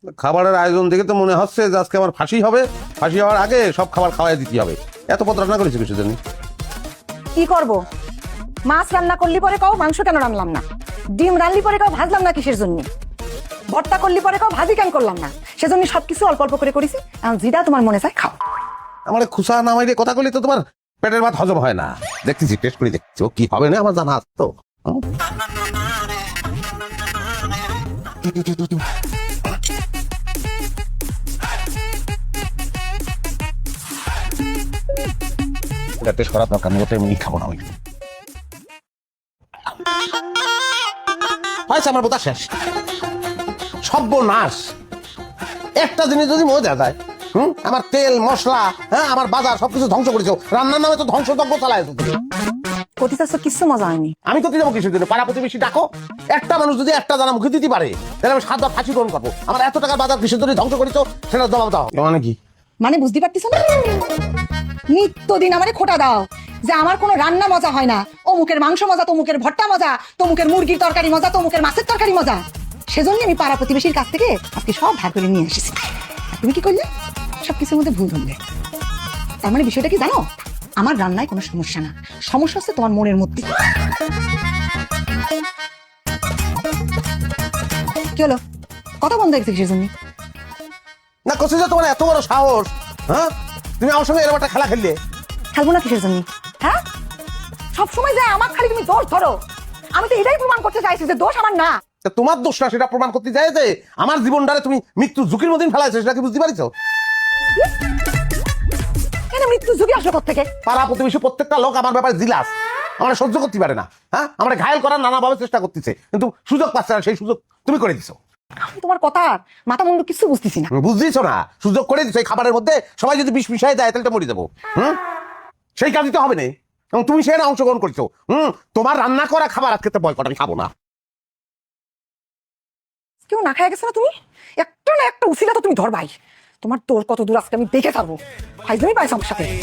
খাবারের আয়োজন দেখে তো মনে হচ্ছে যে আজকে আমার ফাঁসি হবে, ফাঁসি হওয়ার আগে সব খাবার খাওয়াই দিতে হবে। এত পথ রান্না করেছি কিছু জানি কি করব? মাছ রান্না করলি পরে কও মাংস কেন রান্নলাম না, ডিম রান্নলি পরে কও ভাজলাম না কিসের জন্য, ভর্তা করলি পরে কও ভাজি কেন করলাম না। সেজন্য সবকিছু অল্প অল্প করে করেছি। এখন যেটা তোমার মনে চায় খাও। আমার খুশা নামাইলে কথা বলি তো তোমার পেটের ভাত হজম হয় না। দেখতেছি, টেস্ট করে দেখছি ও কি হবে না আমার জানা আছে তো। এটা টেস্ট করার দরকার নেই, ওটা এমনি খাবো না আমি। হয়েছে আমার বোধা শেষ, সর্বনাশ। একটা জিনিস যদি মজা যায়, আমার তেল মশলা, হ্যাঁ আমার বাজার সবকিছু ধ্বংস করেছো। রান্নার নামে তো ধ্বংসযজ্ঞ চালায়। কতি চাচ্ছ কিচ্ছু মজা হয়নি। আমি করতে যাবো কিছুর জন্য? পাড়া প্রতিবেশী ডাকো। একটা মানুষ যদি একটা জানা মুখে দিতে পারে তাহলে আমি 7 বার ফাঁসি গ্রহণ করবো। আমার এত টাকার বাজার কিসের জন্য ধ্বংস করেছো সেটা জবাব দাও। মানে কি? মানে বুঝতে পারতিস না? নিত্যদিন আমারে খোটা দাও যে আমার কোনো রান্না মজা হয় না, অমুকের মাংস মজা, তমুকের ভর্তা মজা, তমুকের মুরগির তরকারি মজা, তমুকের মাছের তরকারি মজা। সেজন্য আমি পাড়া প্রতিবেশীর কাছ থেকে আজকে সব ভাগ করে নিয়ে এসেছি। আর তুমি কি করলে? সবকিছুর মধ্যে ভুল ধরলে। তার মানে বিষয়টা কি জানো? আমার রান্নায় কোনো সমস্যা না, সমস্যা হচ্ছে তোমার মনের মধ্যে। কি হলো? কথা বন্ধ হয়ে গেছে কিসের জন্য? না করছে যে তোমার এত বড় সাহস, হ্যাঁ তুমি আমার সঙ্গে এরকম একটা খেলা খেললে। খেলবো না কিসের জন্য? হ্যাঁ, সবসময় যে আমার খালি তুমি দোষ ধরো। আমি তো এটাই প্রমাণ করতে চাইছি যে দোষ আমার না। তা তোমার দোষ না সেটা প্রমাণ করতে চাই যে আমার জীবনটারে তুমি মৃত্যু ঝুঁকির মধ্যে ফেলাইছো, সেটা কি বুঝতে পারিছো? এখানে মৃত্যু ঝুঁকি আসলো কোত্থেকে? পাড়া প্রতিবেশী প্রত্যেকটা লোক আমার ব্যাপারে জিলাস, আমার সহ্য করতে পারে না। হ্যাঁ আমার ঘায়ল করার নানাভাবে চেষ্টা করতেছে, কিন্তু সুযোগ পাচ্ছে না। সেই সুযোগ তুমি করে দিছো। আমি তোমার কথা মাথা মুন্ডু কিছু বুঝতেছি না। বুঝতেছো না? সুযোগ করে দিছো। এই খাবারের মধ্যে সবাই যদি বিষ মিশাই দেয় তাহলে তো মরে যাবো। সেই কাজই তো হবে না, এবং তুমি সেখানে অংশগ্রহণ করছো। তোমার রান্না করা খাবার আজকে তো বয়কট, আমি খাবো না। কেউ না খায় গেছে না তুমি? একটা না একটা উসিলা তো তুমি ধরবাই। তোমার তোর কত দূর আজকে আমি দেখে থাকবো। ফাইজলামি পাইছো আমার সাথে।